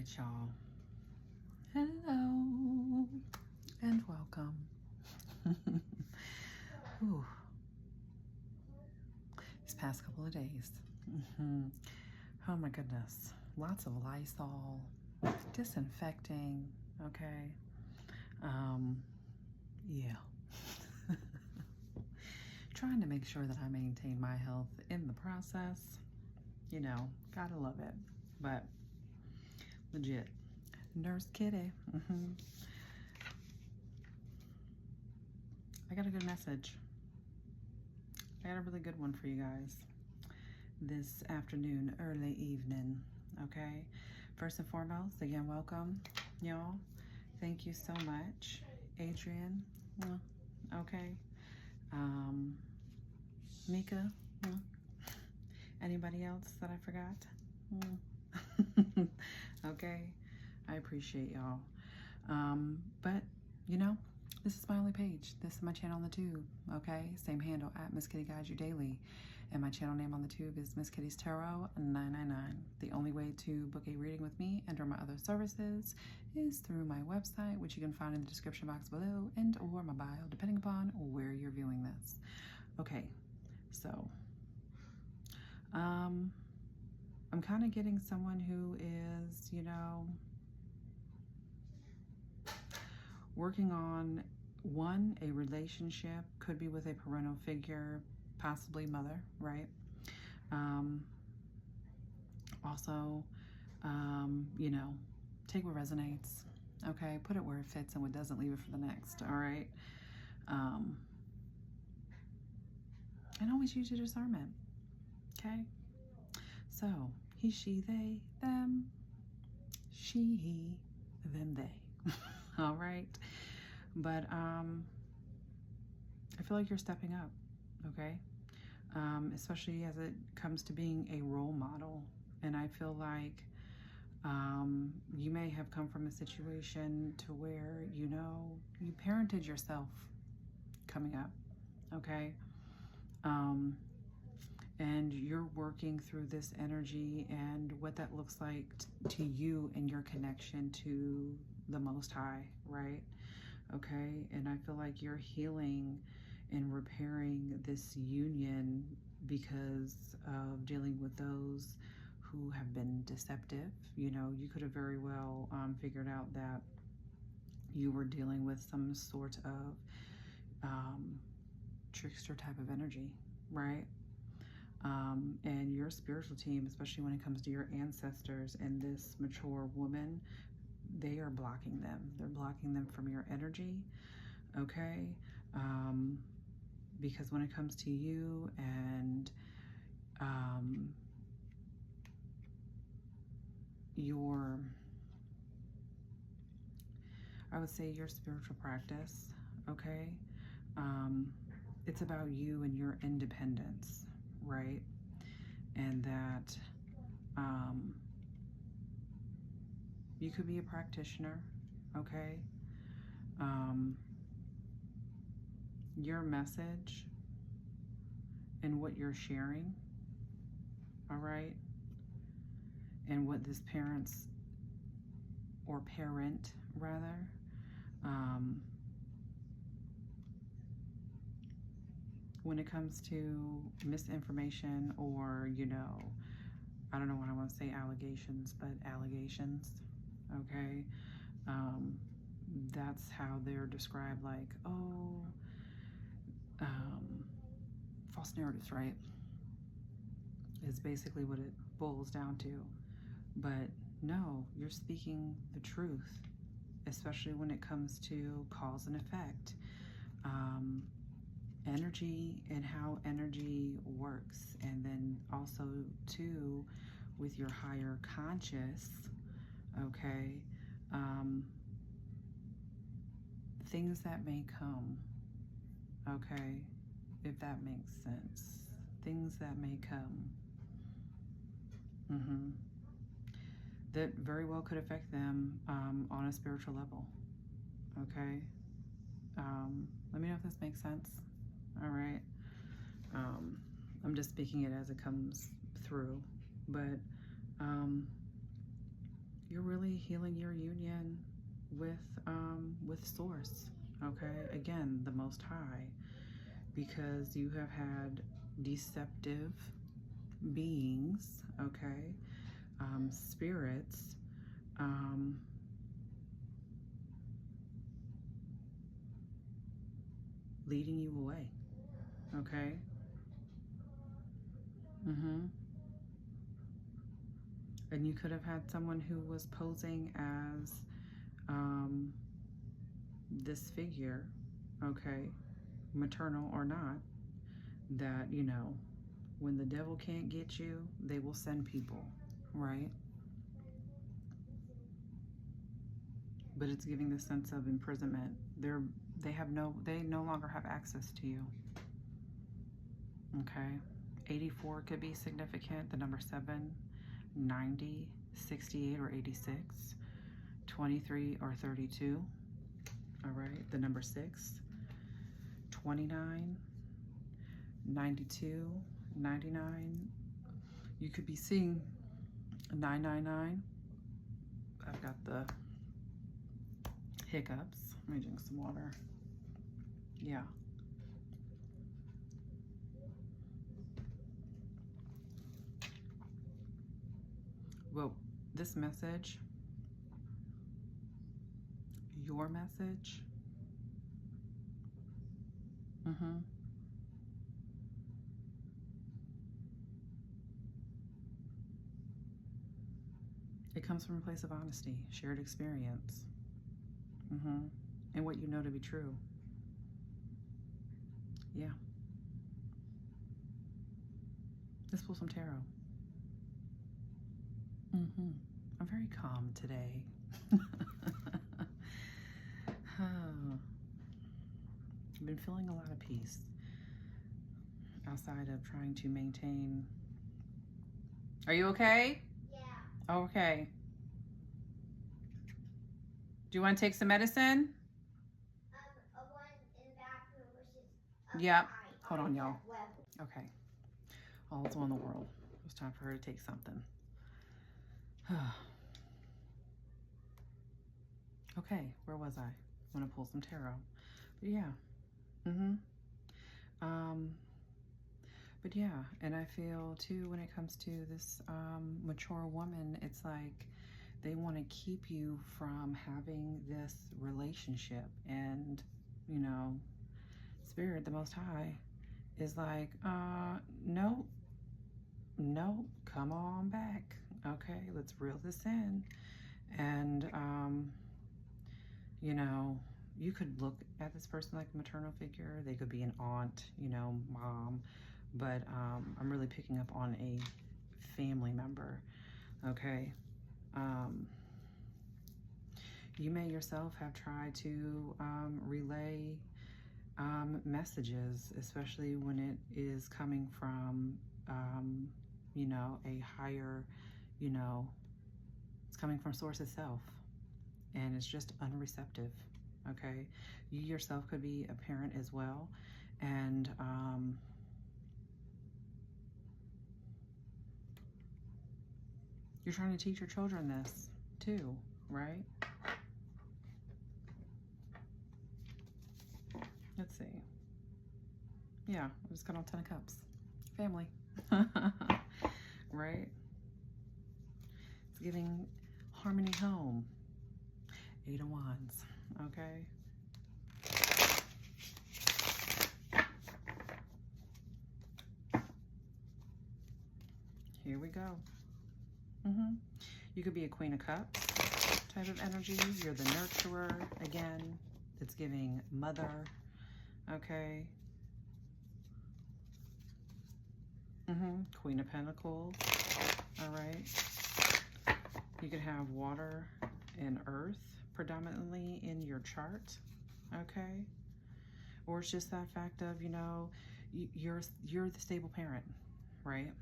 right, y'all. Hello and welcome. Ooh. These past couple of days. Oh my goodness. Lots of Lysol, disinfecting, okay? Yeah. Trying to make sure that I maintain my health in the process. You know, gotta love it. But legit. Nurse Kitty. I got a good message. I got a really good one for you guys this afternoon, early evening, okay? First and foremost, again, welcome, y'all. Thank you so much. Adrian, okay. Mika, anybody else that I forgot? Okay, I appreciate y'all. But, you know, this is my only page. This is my channel on the tube, okay? Same handle, at Miss Kitty Guides You Daily. And my channel name on the tube is Miss Kitty's Tarot 999. The only way to book a reading with me and or my other services is through my website, which you can find in the description box below and or my bio, depending upon where you're viewing this. Okay, so, I'm kind of getting someone who is, you know, working on a relationship, could be with a parental figure, possibly mother, right? Also, you know, take what resonates, okay? Put it where it fits, and what doesn't, leave it for the next, all right? And always use your discernment, okay? So, he, she, they, them, she, he, them, they. All right? But I feel like you're stepping up, okay? Especially as it comes to being a role model. And I feel like you may have come from a situation to where, you know, you parented yourself coming up, okay? And you're working through this energy and what that looks like to you and your connection to the Most High, right? Okay, and I feel like you're healing and repairing this union because of dealing with those who have been deceptive. You know, you could have very well figured out that you were dealing with some sort of trickster type of energy, right? And your spiritual team, especially when it comes to your ancestors and this mature woman, they are blocking them. They're blocking them from your energy, okay? Because when it comes to you and your, I would say your spiritual practice, okay? It's about you and your independence, right? And that you could be a practitioner, okay? Your message and what you're sharing, all right? And what this parent, rather, when it comes to misinformation or, you know, I don't know what I want to say, allegations, but allegations, okay? That's how they're described, like, oh, false narratives, right? Is basically what it boils down to. But no, you're speaking the truth, especially when it comes to cause and effect. Energy and how energy works, and then also too with your higher conscious, okay? Things that may come, okay, if that makes sense. Things that may come that very well could affect them on a spiritual level, okay? Let me know if this makes sense. All right. I'm just speaking it as it comes through, but you're really healing your union with Source, okay? Again, the Most High, because you have had deceptive beings, okay? Spirits, leading you away, okay? And you could have had someone who was posing as this figure, okay, maternal or not, that, you know, when the devil can't get you, they will send people, right? But it's giving this sense of imprisonment. They no longer have access to you. Okay. 84 could be significant. The number 7, 90, 68 or 86, 23 or 32. All right. The number 6, 29, 92, 99. You could be seeing 999. I've got the hiccups. Let me drink some water. Yeah. Well, this message, your message, it comes from a place of honesty, shared experience, and what you know to be true. Yeah. Let's pull some tarot. I'm very calm today. I've been feeling a lot of peace outside of trying to maintain. Are you okay? Yeah. Okay. Do you want to take some medicine? One in the bathroom versus yep. Hold on, y'all. Okay. All's well in the world. It was time for her to take something. Okay, where was I? I'm gonna pull some tarot. But yeah. But yeah, and I feel too when it comes to this mature woman, it's like they want to keep you from having this relationship. And, you know, Spirit, the Most High, is like, no, come on back. Okay, let's reel this in. And, you know, you could look at this person like a maternal figure. They could be an aunt, you know, mom. But I'm really picking up on a family member, okay? You may yourself have tried to relay messages, especially when it is coming from, you know, a higher, you know, it's coming from Source itself, and it's just unreceptive, okay? You yourself could be a parent as well, and you're trying to teach your children this too, right? Let's see. Yeah, I just got on 10 of Cups. Family. Right? It's giving harmony home. 8 of Wands. Okay? Here we go. You could be a Queen of Cups type of energy. You're the nurturer. Again, it's giving mother. Okay? Queen of Pentacles. All right? You could have water and earth predominantly in your chart. Okay? Or it's just that fact of, you know, you're the stable parent, right?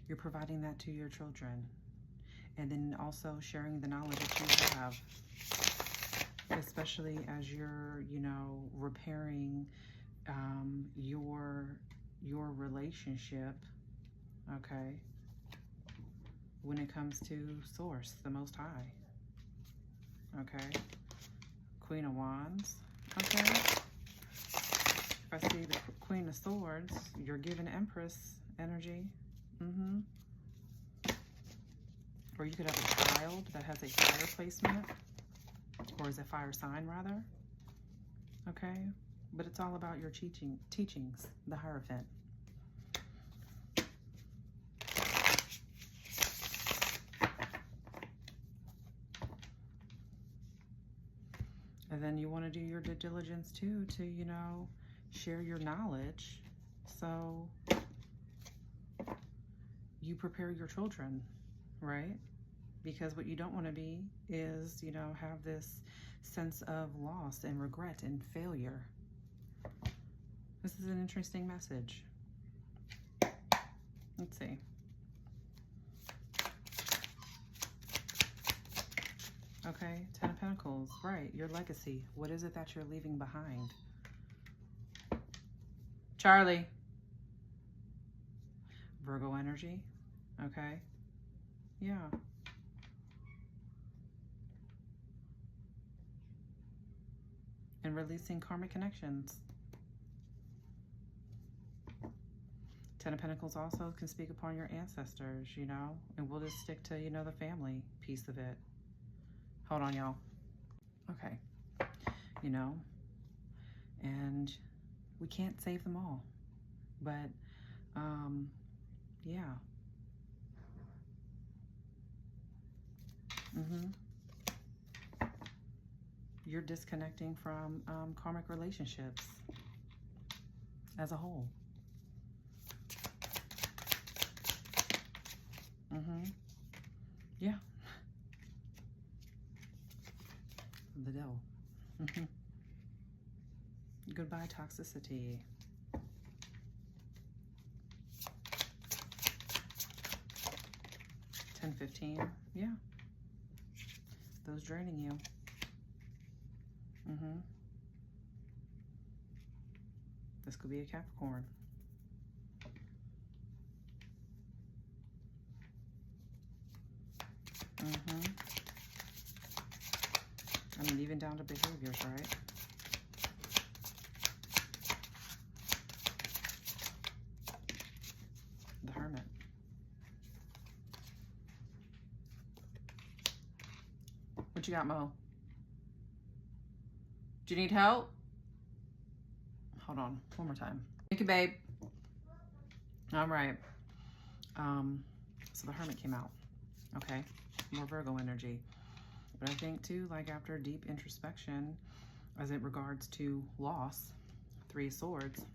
You're providing that to your children. And then also sharing the knowledge that you have, especially as you're, you know, repairing your relationship, okay, when it comes to Source, the Most High. Okay. Queen of Wands. Okay. If I see the Queen of Swords, you're given Empress energy. Or you could have a child that has a fire placement, or is a fire sign rather. Okay. But it's all about your teachings, the Hierophant. And then you want to do your due diligence too, to, you know, share your knowledge. So you prepare your children, right? Because what you don't want to be is, you know, have this sense of loss and regret and failure. This is an interesting message. Let's see. Okay, Ten of Pentacles, right, your legacy. What is it that you're leaving behind? Charlie. Virgo energy, okay, yeah. And releasing karmic connections. Ten of Pentacles also can speak upon your ancestors, you know, and we'll just stick to, you know, the family piece of it. Hold on, y'all. Okay. You know, and we can't save them all, but, yeah. You're disconnecting from karmic relationships as a whole. Yeah. The devil. Goodbye, toxicity. $10-15. Yeah. Those draining you. This could be a Capricorn. I mean, even down to behaviors, right? The Hermit. What you got, Mo? Do you need help? Hold on, one more time. Thank you, babe. All right. So the Hermit came out. Okay, more Virgo energy. But I think too, like after deep introspection, as it regards to loss, Three of Swords,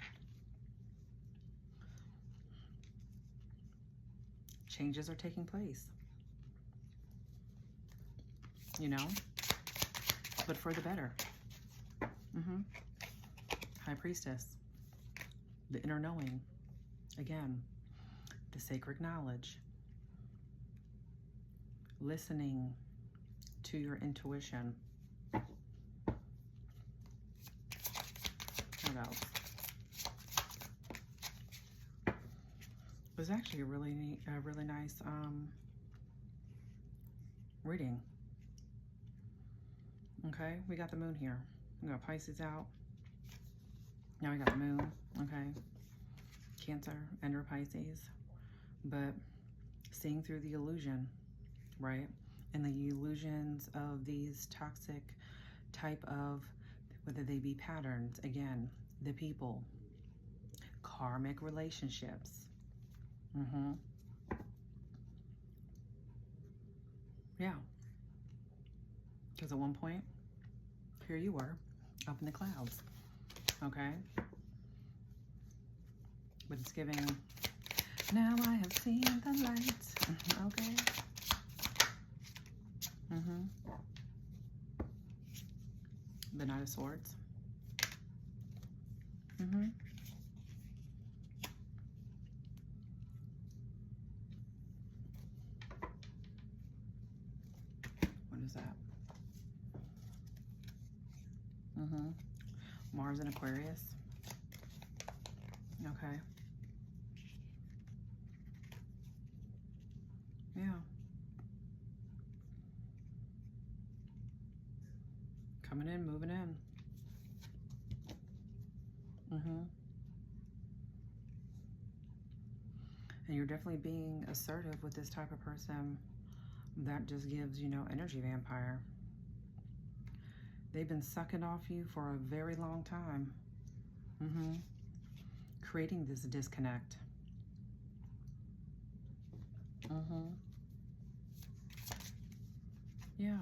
changes are taking place. You know, but for the better. High Priestess, the inner knowing, again, the sacred knowledge, listening to your intuition. What else? It was actually a really neat, really nice reading. Okay, we got the moon here. We got Pisces out. Now we got the moon, okay? Cancer, enter Pisces. But seeing through the illusion, right? And the illusions of these toxic type of, whether they be patterns, again, the people, karmic relationships. Yeah. Because at one point, here you were, up in the clouds, okay? But it's giving, now I have seen the light, okay? The Knight of Swords. What is that? Mars and Aquarius. Okay. Yeah. Coming in, moving in. And you're definitely being assertive with this type of person that just gives, you know, energy vampire. They've been sucking off you for a very long time. Creating this disconnect. Yeah.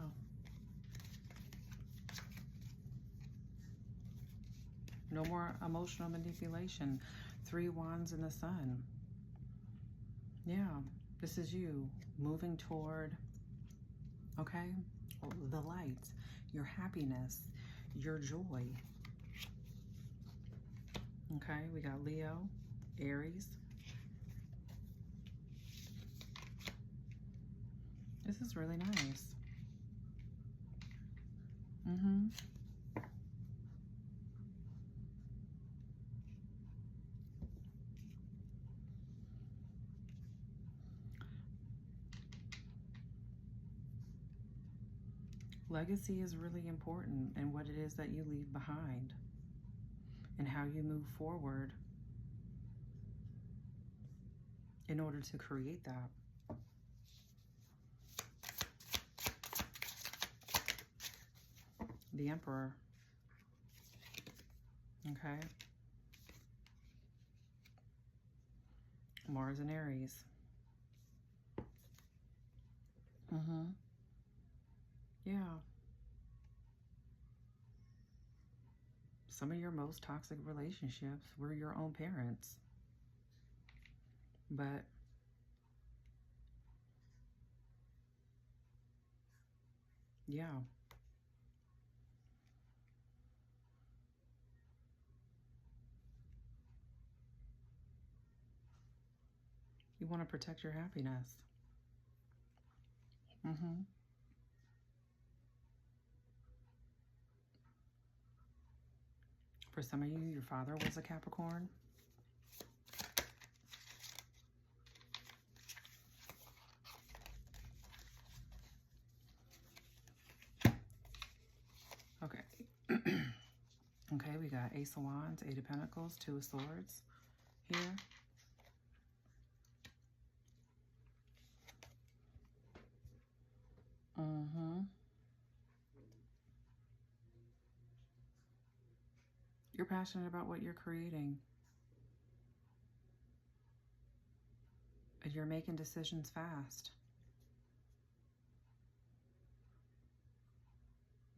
No more emotional manipulation. 3 wands in the sun. Yeah. This is you moving toward, okay, the light, your happiness, your joy. Okay, we got Leo, Aries. This is really nice. Legacy is really important in what it is that you leave behind and how you move forward in order to create that. The Emperor. Okay. Mars and Aries. Yeah. Some of your most toxic relationships were your own parents. But yeah. You want to protect your happiness. For some of you, your father was a Capricorn. Okay. Okay, we got Ace of Wands, 8 of Pentacles, 2 of Swords here. You're passionate about what you're creating. And you're making decisions fast.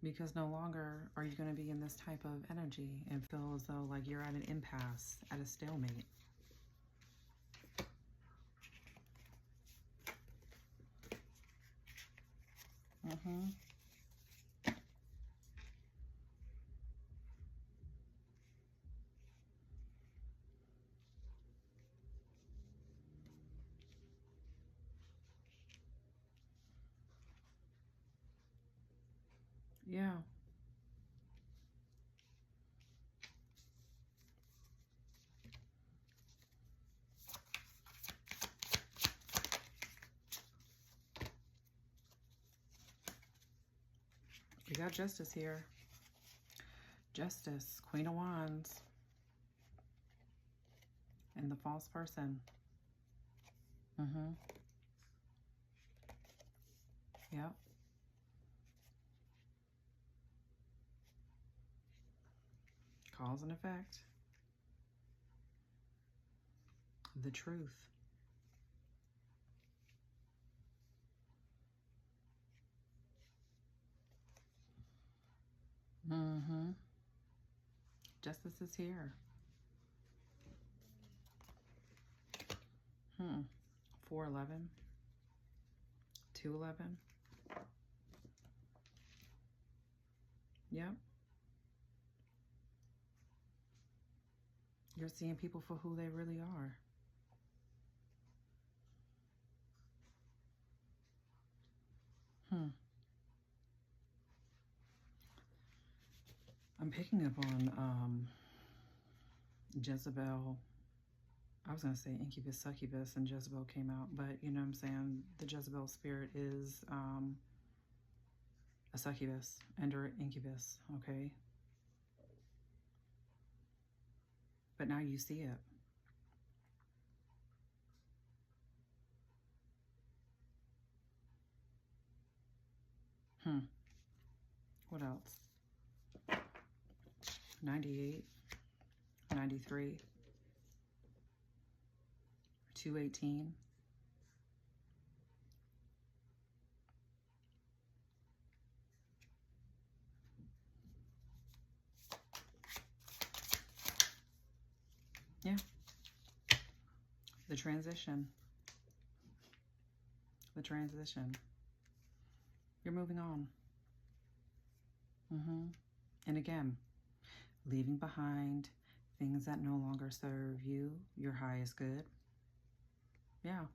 Because no longer are you going to be in this type of energy and feel as though like you're at an impasse, at a stalemate. Yeah. We got Justice here. Justice, Queen of Wands. And the false person. Yep. Cause and effect. The truth. Justice is here. 411. 211. Yep. You're seeing people for who they really are. I'm picking up on Jezebel. I was going to say incubus, succubus, and Jezebel came out, but you know what I'm saying? The Jezebel spirit is a succubus, enter incubus, okay? But now you see it. What else? 98, 93, 218. Yeah. The transition. The transition. You're moving on. And again, leaving behind things that no longer serve you, your highest good. Yeah.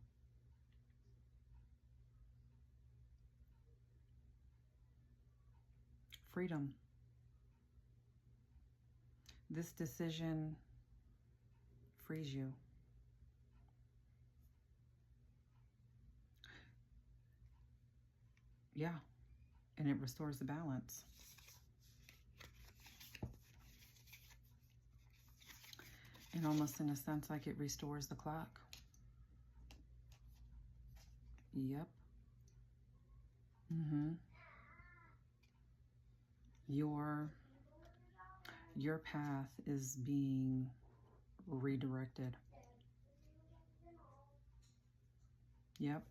Freedom. This decision frees you. Yeah. And it restores the balance. And almost in a sense like it restores the clock. Yep. Your path is being redirected. Yep.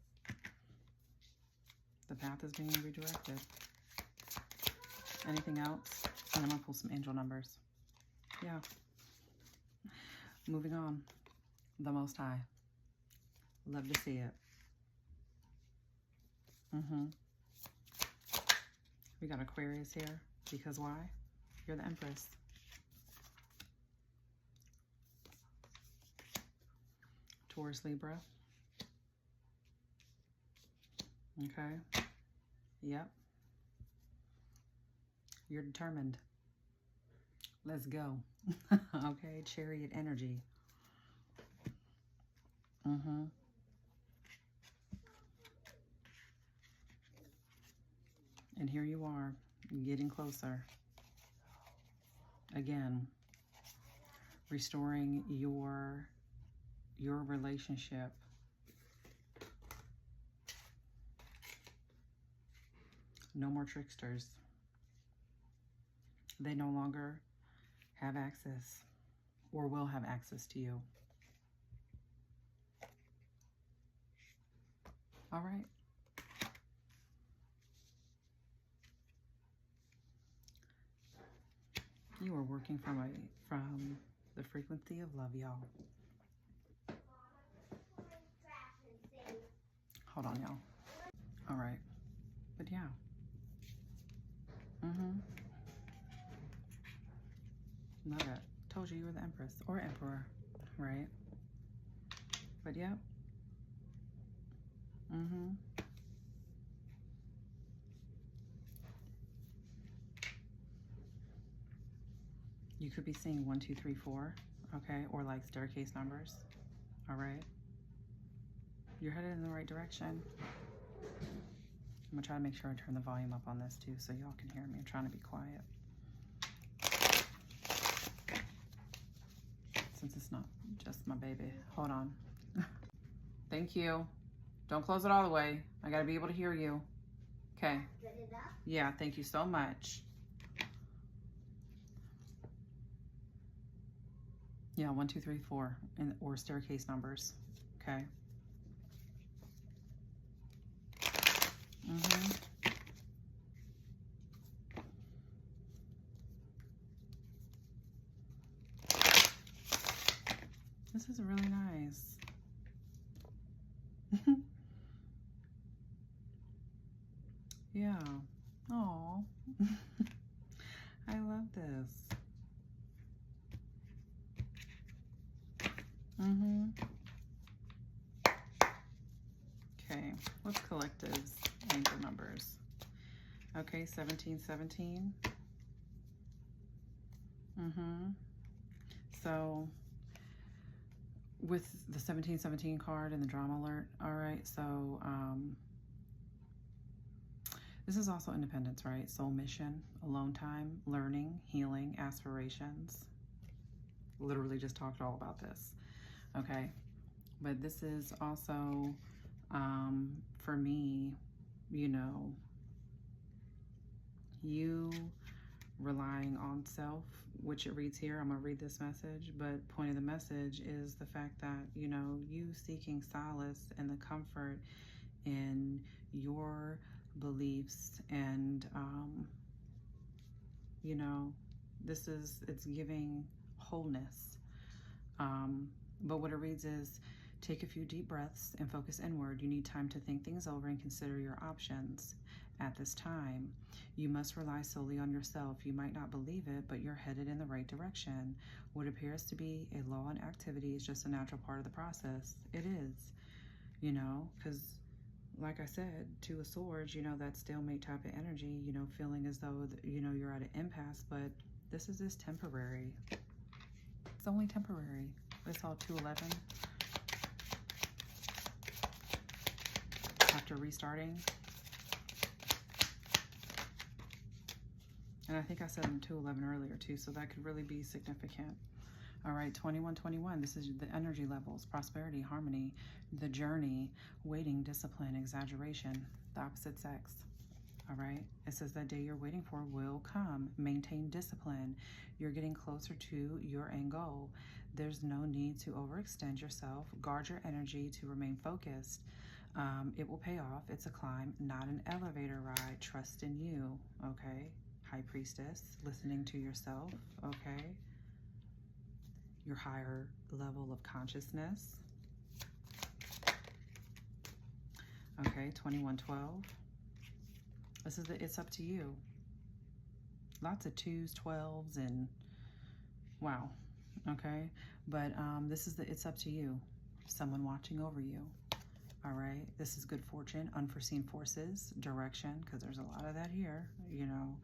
The path is being redirected. Anything else? And I'm going to pull some angel numbers. Yeah. Moving on. The Most High. Love to see it. We got Aquarius here. Because why? You're the Empress. Taurus, Libra. Okay. Yep. You're determined. Let's go. Okay. Chariot energy. And here you are, getting closer. Again, restoring your relationship. No more tricksters. They no longer have access or will have access to you. All right. You are working from the frequency of love, y'all. Hold on, y'all. All right. But yeah. Love it. Told you were the Empress or Emperor, right? But yeah. You could be seeing 1, 2, 3, 4, okay? Or like staircase numbers, all right? You're headed in the right direction. I'm gonna try to make sure I turn the volume up on this too so y'all can hear me. I'm trying to be quiet. Since it's not just my baby. Hold on. Thank you. Don't close it all the way. I gotta be able to hear you. Okay. Yeah, thank you so much. Yeah, 1, 2, 3, 4, or staircase numbers. Okay. This is really nice. Yeah. Oh. I love this. Okay, what's collectives? Angel numbers. Okay, 1717. So with the 1717 card and the drama alert, all right, so This is also independence, right? Soul mission, alone time, learning, healing, aspirations. Literally just talked all about this, okay? But this is also, for me, you know, you relying on self, which it reads here. I'm going to read this message, but point of the message is the fact that, you know, you seeking solace and the comfort in your beliefs and, you know, it's giving wholeness. But what it reads is, take a few deep breaths and focus inward. You need time to think things over and consider your options. At this time, you must rely solely on yourself. You might not believe it, but you're headed in the right direction. What appears to be a law in activity is just a natural part of the process. It is, you know, because like I said, Two of Swords, you know, that stalemate type of energy, you know, feeling as though, you know, you're at an impasse, but this is just temporary. It's only temporary. It's all 211. After restarting. And I think I said 211 earlier too, so that could really be significant. All right, 2121, this is the energy levels, prosperity, harmony, the journey, waiting, discipline, exaggeration, the opposite sex. All right, it says that day you're waiting for will come. Maintain discipline. You're getting closer to your end goal. There's no need to overextend yourself. Guard your energy to remain focused. It will pay off. It's a climb, not an elevator ride. Trust in you, okay? High Priestess, listening to yourself, okay? Your higher level of consciousness. Okay, 2112. This is it's up to you. Lots of 2s, 12s, and wow, okay? But this is it's up to you. Someone watching over you, all right? This is good fortune, unforeseen forces, direction, because there's a lot of that here, you know.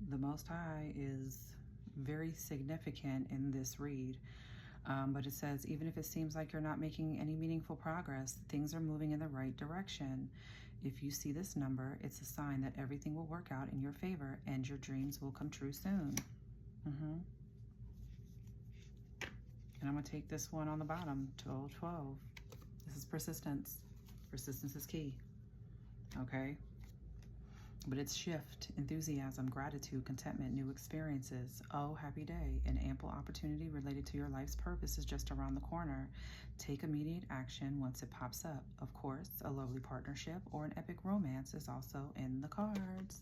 The Most High is very significant in this read. But it says, even if it seems like you're not making any meaningful progress, things are moving in the right direction. If you see this number, it's a sign that everything will work out in your favor and your dreams will come true soon. And I'm going to take this one on the bottom, 1212. This is persistence. Persistence is key. Okay? But it's shift, enthusiasm, gratitude, contentment, new experiences. Oh, happy day. An ample opportunity related to your life's purpose is just around the corner. Take immediate action once it pops up. Of course, a lovely partnership or an epic romance is also in the cards.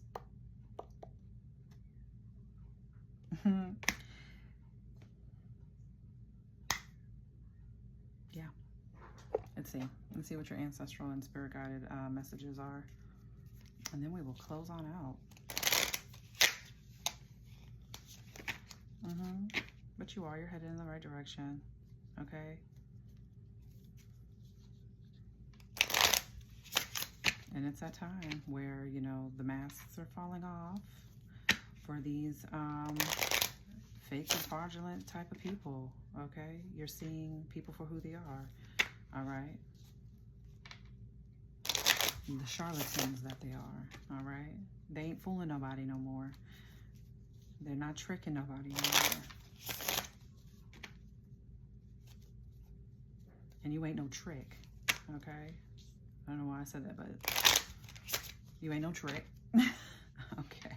Yeah. Let's see what your ancestral and spirit guided messages are. And then we will close on out. But you're headed in the right direction, okay? And it's that time where, you know, the masks are falling off for these fake and fraudulent type of people, okay? You're seeing people for who they are, all right? The charlatans that they are, all right? They ain't fooling nobody no more. They're not tricking nobody anymore. And you ain't no trick, okay? I don't know why I said that, but you ain't no trick. Okay.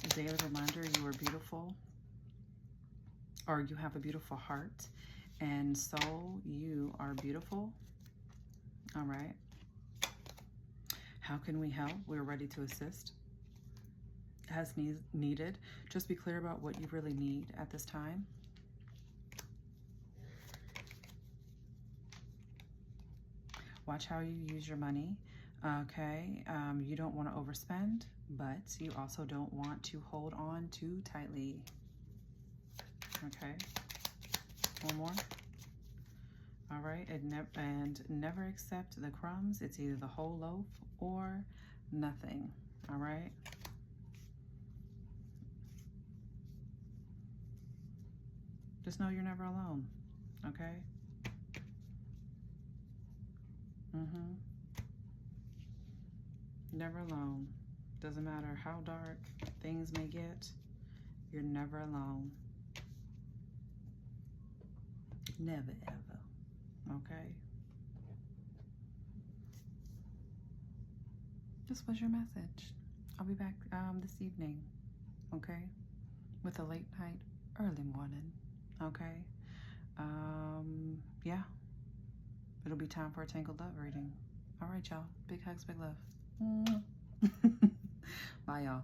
A daily reminder, you are beautiful, or you have a beautiful heart, and soul, you are beautiful. All right. How can we help? We're ready to assist as needed. Just be clear about what you really need at this time. Watch how you use your money, okay? You don't want to overspend. but you also don't want to hold on too tightly. Okay, one more. All right, and never accept the crumbs. It's either the whole loaf or nothing. All right. Just know you're never alone. Okay. Never alone. Doesn't matter how dark things may get, you're never alone. Never ever. Okay? This was your message. I'll be back this evening, okay? With a late night, early morning, okay? Yeah. It'll be time for a Tangled Love reading. All right, y'all. Big hugs, big love. Bye, y'all.